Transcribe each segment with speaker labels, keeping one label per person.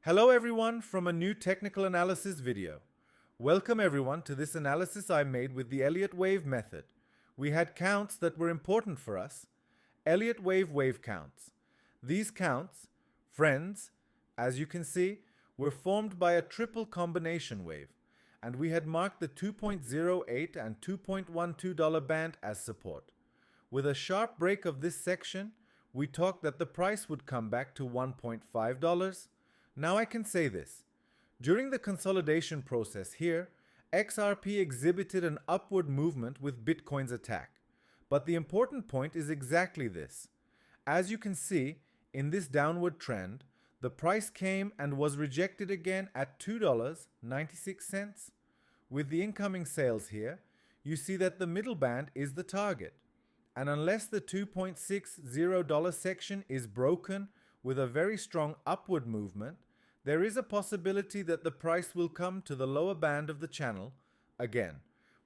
Speaker 1: Hello everyone from a new technical analysis video. Welcome everyone to this analysis I made with the Elliott Wave method. We had counts that were important for us. Elliott wave counts. These counts, friends, as you can see, were formed by a triple combination wave, and we had marked the $2.08 and $2.12 band as support. With a sharp break of this section, we talked that the price would come back to $1.5. Now I can say this. During the consolidation process here, XRP exhibited an upward movement with Bitcoin's attack. But the important point is exactly this. As you can see, in this downward trend, the price came and was rejected again at $2.96. With the incoming sales here, you see that the middle band is the target. And unless the $2.60 section is broken with a very strong upward movement, there is a possibility that the price will come to the lower band of the channel again.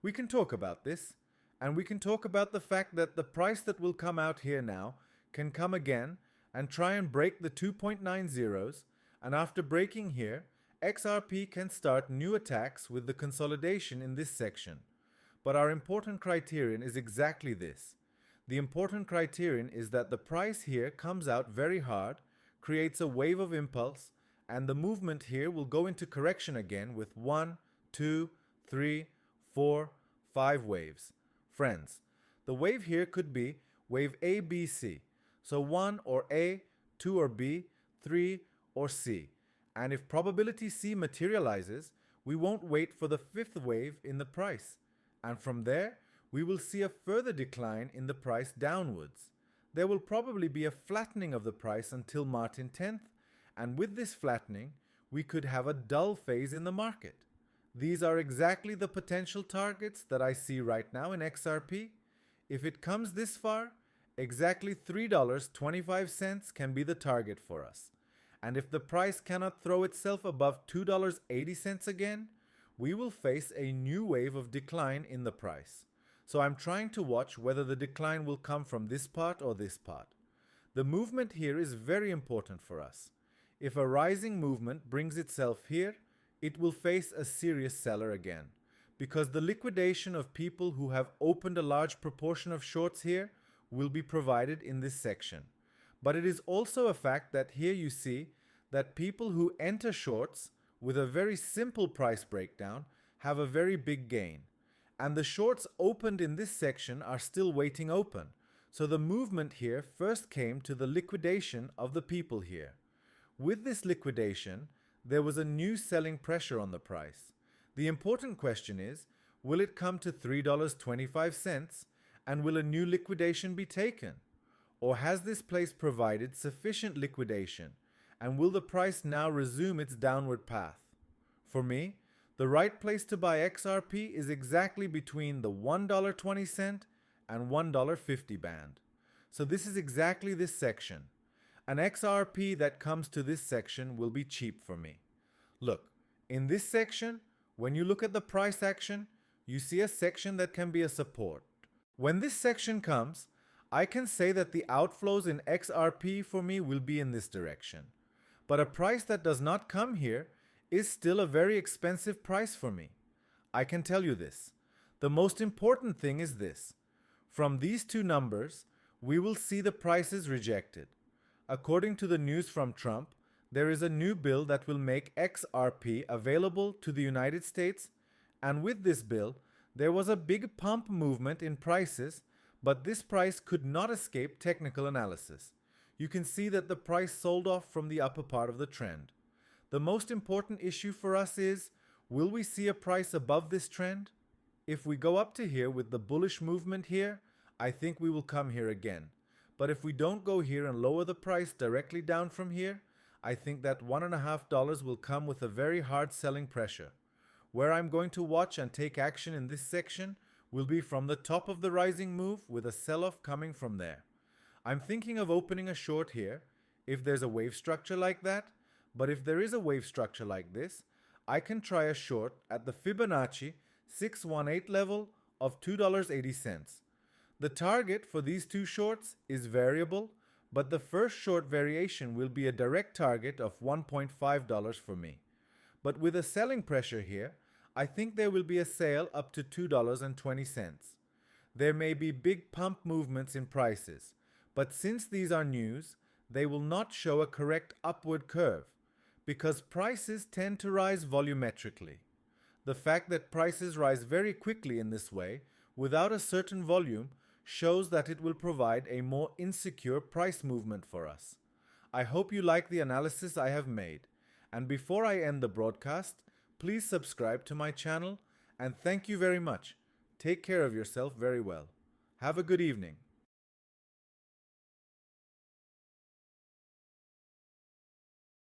Speaker 1: We can talk about this, and we can talk about the fact that the price that will come out here now can come again and try and break the 2.90s, and after breaking here, XRP can start new attacks with the consolidation in this section. But our important criterion is exactly this. The important criterion is that the price here comes out very hard, creates a wave of impulse, and the movement here will go into correction again with 1, 2, 3, 4, 5 waves. Friends, the wave here could be wave A, B, C. So 1 or A, 2 or B, 3 or C. And if probability C materializes, we won't wait for the fifth wave in the price. And from there, we will see a further decline in the price downwards. There will probably be a flattening of the price until Martin 10th, and with this flattening, we could have a dull phase in the market. These are exactly the potential targets that I see right now in XRP. If it comes this far, exactly $3.25 can be the target for us. And if the price cannot throw itself above $2.80 again, we will face a new wave of decline in the price. So I'm trying to watch whether the decline will come from this part or this part. The movement here is very important for us. If a rising movement brings itself here, it will face a serious seller again, because the liquidation of people who have opened a large proportion of shorts here will be provided in this section. But it is also a fact that here you see that people who enter shorts with a very simple price breakdown have a very big gain. And the shorts opened in this section are still waiting open. So the movement here first came to the liquidation of the people here. With this liquidation, there was a new selling pressure on the price. The important question is, will it come to $3.25 and will a new liquidation be taken? Or has this place provided sufficient liquidation and will the price now resume its downward path? For me, the right place to buy XRP is exactly between the $1.20 and $1.50 band. So this is exactly this section. An XRP that comes to this section will be cheap for me. Look, in this section, when you look at the price action, you see a section that can be a support. When this section comes, I can say that the outflows in XRP for me will be in this direction. But a price that does not come here is still a very expensive price for me. I can tell you this. The most important thing is this. From these two numbers, we will see the prices rejected. According to the news from Trump, there is a new bill that will make XRP available to the United States, and with this bill, there was a big pump movement in prices, but this price could not escape technical analysis. You can see that the price sold off from the upper part of the trend. The most important issue for us is, will we see a price above this trend? If we go up to here with the bullish movement here, I think we will come here again. But if we don't go here and lower the price directly down from here, I think that $1.50 will come with a very hard selling pressure. Where I'm going to watch and take action in this section will be from the top of the rising move with a sell-off coming from there. I'm thinking of opening a short here, if there's a wave structure like that, but if there is a wave structure like this, I can try a short at the Fibonacci 618 level of $2.80. The target for these two shorts is variable, but the first short variation will be a direct target of $1.5 for me. But with a selling pressure here, I think there will be a sale up to $2.20. There may be big pump movements in prices, but since these are news, they will not show a correct upward curve, because prices tend to rise volumetrically. The fact that prices rise very quickly in this way, without a certain volume, shows that it will provide a more insecure price movement for us. I hope you like the analysis I have made, and before I end the broadcast, please subscribe to my channel, and thank you very much. Take care of yourself very well. Have a good evening.